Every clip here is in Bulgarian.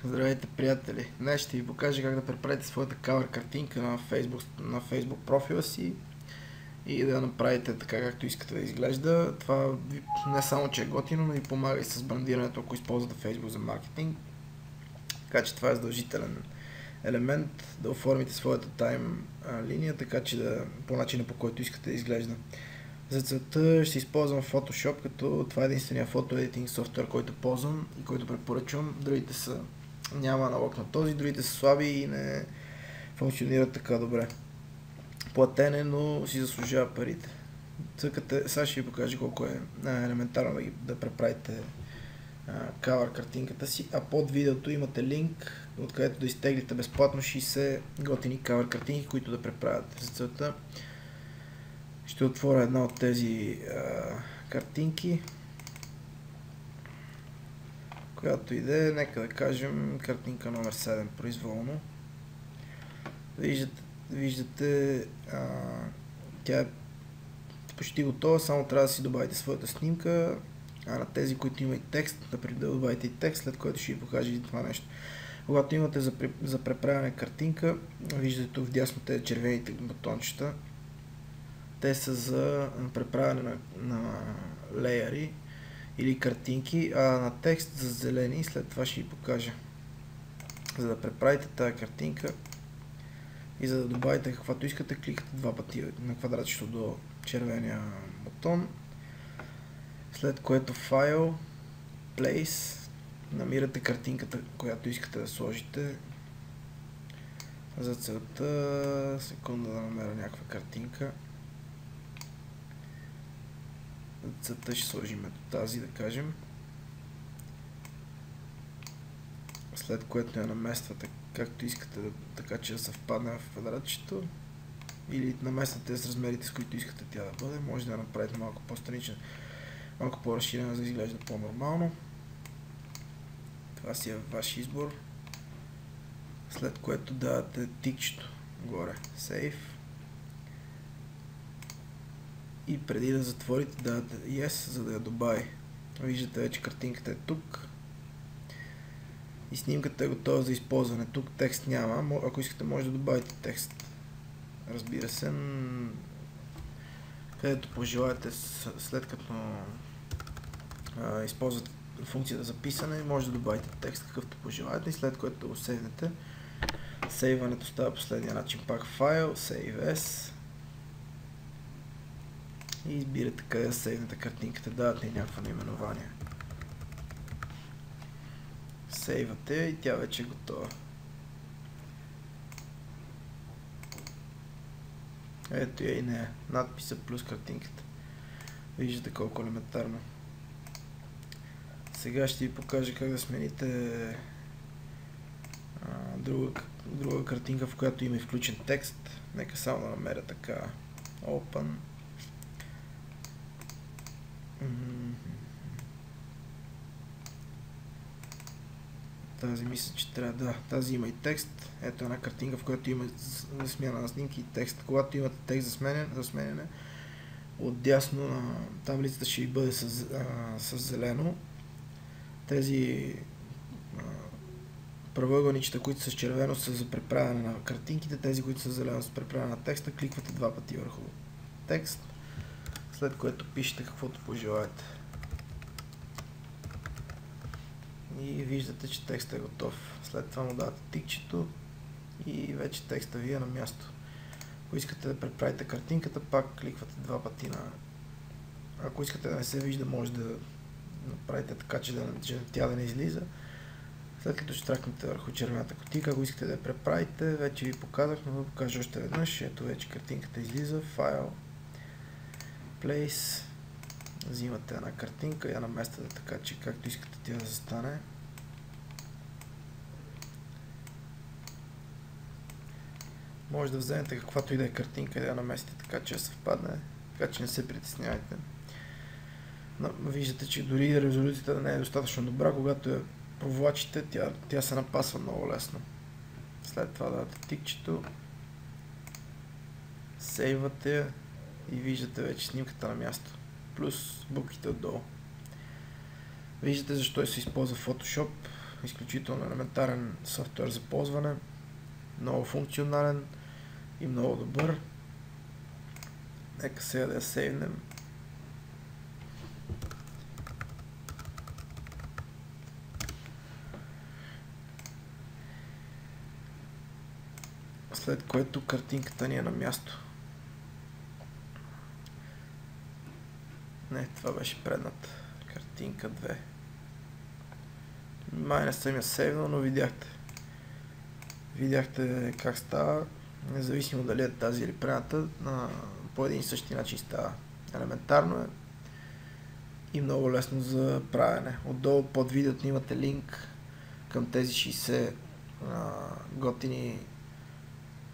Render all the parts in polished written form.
Здравейте, приятели! Днес ще ви покажа как да преправите своята кавър картинка на Facebook профила си и да направите така както искате да изглежда. Това не само че е готино, но и помага и с брандирането, ако използвате Facebook за маркетинг. Така че това е задължителен елемент да оформите своята тайм линия, така че по начина по който искате да изглежда. За целта ще използвам Photoshop, като това е единствения фотоедитинг софтуер, който ползвам и който препоръчвам. Другите са няма аналог на този, другите са слаби и не функционират така добре. Платен е, но си заслужава парите. Сега ще ви покажа колко е елементарно да преправите кавър картинката си, а под видеото имате линк, откъдето да изтеглите безплатно 60 готини кавър картинки, които да преправяте. За целта ще отворя една от тези картинки, която иде, нека да кажем картинка номер 7 произволно. Виждате, тя е почти готова, само трябва да си добавите своята снимка, а на тези, които има и текст, да добавите и текст, след което ще ви покажа и това нещо. Когато имате за преправяне картинка, виждате тук вдясно тези червените бутончета. Те са за преправяне на леяри или картинки, а на текст за зелени. След това ще ви покажа. За да преправите тази картинка и за да добавите каквато искате, кликате два пъти на квадратчето до червения бутон. След което файл, place, намирате картинката, която искате да сложите. За целта, секунда да намеря някаква картинка. За целта ще сложим ето тази, да кажем. След което я намествате както искате, така че да съвпадне в квадратчето. Или намествате с размерите, с които искате тя да бъде. Може да я направите малко по-странична, малко по-разширена, за да изглежда по-нормално. Това си е ваш избор. След което давате тикчето горе. Save. И преди да затворите, давате Yes, за да я добави. Виждате вече картинката е тук. И снимката е готова за използване. Тук текст няма. Ако искате, може да добавите текст. Разбира се, където пожелаете, след като използвате функцията за писане, може да добавите текст какъвто пожелаете и след което го сейвнете. Сейването става последния начин. Пак файл, Save As. И избирате къде да сейвнете картинката, давате някакво наименование. Сейвате и тя вече е готова. Ето я и нея. Надписа плюс картинката. Виждате колко елементарно. Сега ще ви покажа как да смените друга картинка, в която има и включен текст. Нека само да намеря така. Open. Тази мисля, че трябва да... Тази има и текст. Ето една картинка, в която има смяна на снимки и текст. Когато имате текст за сменяне, отдясно на таблицата ще ви бъде с зелено. Тези правоъгълничета, които са с червено, са за преправяне на картинките. Тези, които са зелено, са преправяне на текста. Кликвате два пъти върху текст, след което пишете каквото пожелаете. И виждате, че текстът е готов. След това му давате тикчето и вече текста ви е на място. Ако искате да преправите картинката, пак кликвате два пъти на... Ако искате да не се вижда, може да направите така, че тя да не излиза. След като ще тракнете върху червената кутийка, ако искате да я преправите, вече ви показах, но да покажа още веднъж. Ето вече картинката излиза. Файл, Place. Взимате една картинка и я намествате така, че както искате тя да застане. Може да вземете каквато и да е картинка и да я наместите така, че да съвпадне, така че не се притеснявайте. Но виждате, че дори резолюцията да не е достатъчно добра, когато я провлачите, тя се напасва много лесно. След това давате тикчето, сейвате и виждате вече снимката на място, плюс буквите отдолу. Виждате защо се използва Photoshop изключително елементарен софтуер за ползване, много функционален и много добър. Нека сега да я сейвнем. След което картинката ни е на място. Не, това беше предната. Картинка 2. Май не съм я сейвнал, но видяхте. Видяхте как става. Независимо дали е тази или предната, по един и същи начин става. Елементарно е и много лесно за правене. Отдолу под видеото имате линк към тези 60 готини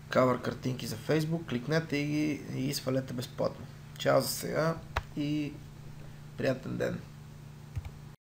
кавър картинки за Facebook. Кликнете и ги свалете безплатно. Чао за сега и приятен ден!